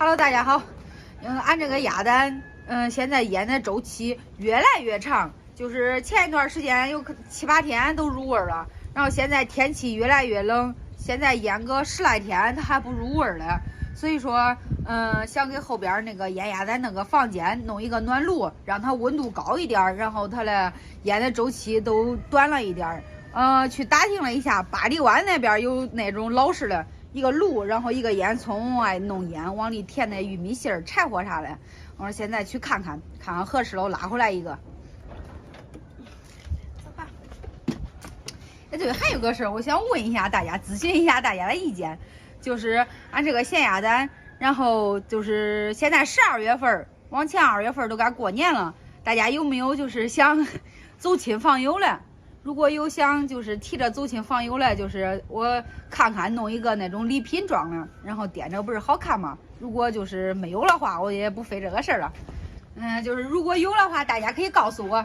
Hello， 大家好。俺这个鸭蛋，现在腌的周期越来越长，就是前一段时间有7、8天都入味了，然后现在天气越来越冷，现在腌个10来天它还不入味了。所以说，想给后边那个腌鸭蛋那个房间弄一个暖炉，让它温度高一点，然后它的腌的周期都短了一点。去打听了一下，八里湾那边有那种老式的。一个炉，然后一个烟囱往外弄烟，往里填那玉米芯儿、柴火啥的。我说现在去看看合适了，我拉回来一个。走吧。哎，对，还有个事儿，我想问一下大家，咨询一下大家的意见，就是俺这个咸鸭蛋，然后就是现在12月份，往前2月份都该过年了，大家有没有就是想走亲访友了？如果有想就是提着走亲访友了，就是我看看弄一个那种礼品装的，然后点着不是好看吗？如果就是没有的话，我也不费这个事儿了。就是如果有的话，大家可以告诉我，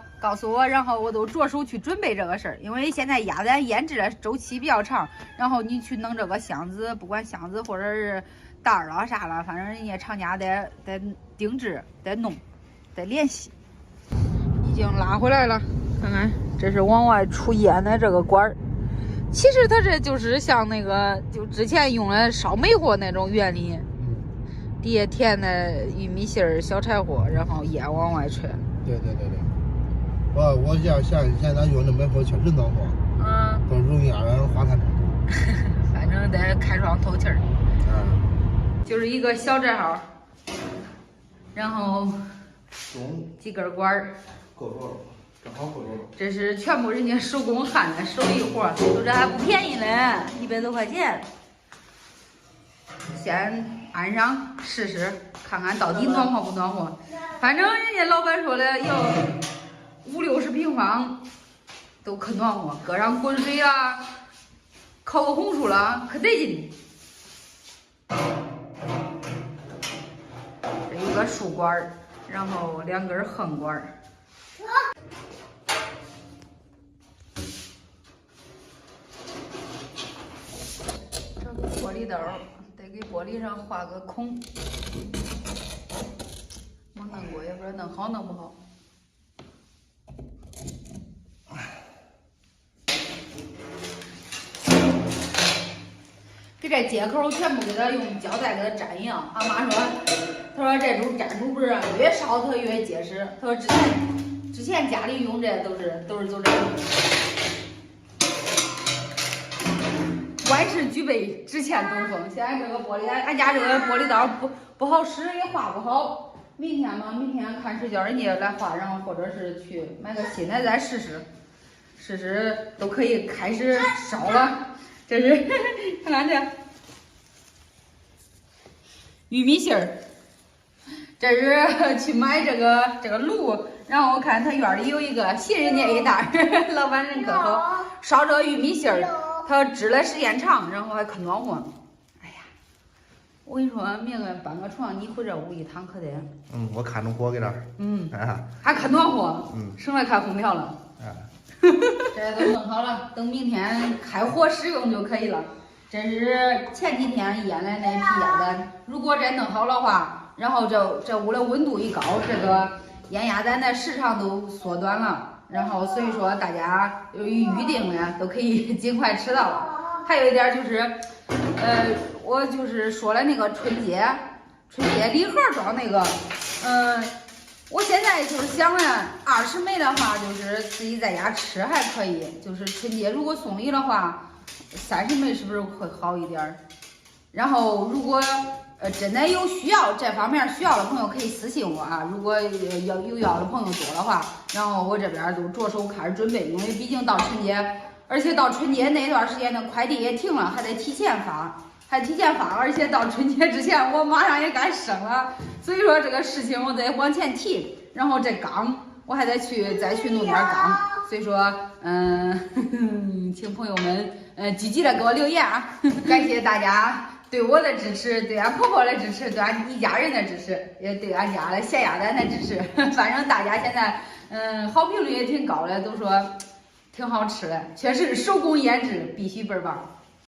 然后我都着手去准备这个事儿。因为现在鸭蛋腌制的周期比较长，然后你去弄这个箱子，不管箱子或者是袋儿了啥了，反正人家厂家得定制，得弄，得联系。已经拉回来了，看看。这是往外出烟的这个管儿，其实它这就是像那个就之前用的烧煤火那种原理，底下填的玉米芯儿、小柴火，然后烟往外吹。对。我想现在用的煤火确实暖和，都容易让人花太多。反正得开窗透气儿。就是一个小正号，然后几根管儿，够着了。正好够着了，这是全部人家手工焊的手艺活，说这还不便宜嘞，100多块钱。先安上试试，看看到底暖和不暖和。反正人家老板说的要50、60平方都可暖和，搁上滚水啦，烤个红薯啦，可得劲。这一个竖管，然后2根横管。玻璃刀得给玻璃上画个孔，没弄过也不知道弄好弄不好。给这接口全部给它用胶带给它粘一样。俺妈说，她说这种粘住不是越烧它越结实。她说之前家里用这都是就这样。万事俱备，只欠东风。现在这个玻璃，俺家这个玻璃刀不好使，也画不好。明天看谁叫人家来画，然后或者是去买个新的再试试都可以开始烧了。这是看看这玉米芯儿，这是去买这个炉，然后我看他院里有一个信人家一袋，老板人可好，烧这个玉米芯儿。它支的时间长，然后还可暖和。哎呀，我跟你说，明个搬个床，你回这屋一躺可得。我看着火给这儿。还可暖和。省了开空调了。这都弄好了，等明天开火使用就可以了。这是前几天腌的那批鸭蛋，如果这弄好的话，然后这屋的温度一高，这个腌鸭蛋的时长都缩短了。然后所以说大家有预定的都可以尽快吃到了。还有一点就是，我就是说了那个春节礼盒装那个，我现在就是想了20枚的话，就是自己在家吃还可以。就是春节如果送礼的话，30枚是不是会好一点？然后如果真的有需要这方面需要的朋友可以私信我啊。如果要的朋友多的话，然后我这边都着手开始准备，因为毕竟到春节，而且到春节那段时间的快递也停了，还得提前发，而且到春节之前我马上也该生了，所以说这个事情我得往前提。然后这缸我还得再去弄点缸，所以说请朋友们积极的给我留言啊，感谢大家。对我的支持，对俺婆婆的支持，对俺一家人的支持，也对俺家的咸鸭蛋的支持。反正大家现在，好评率也挺高的，都说挺好吃的，确实手工腌制必须倍儿棒。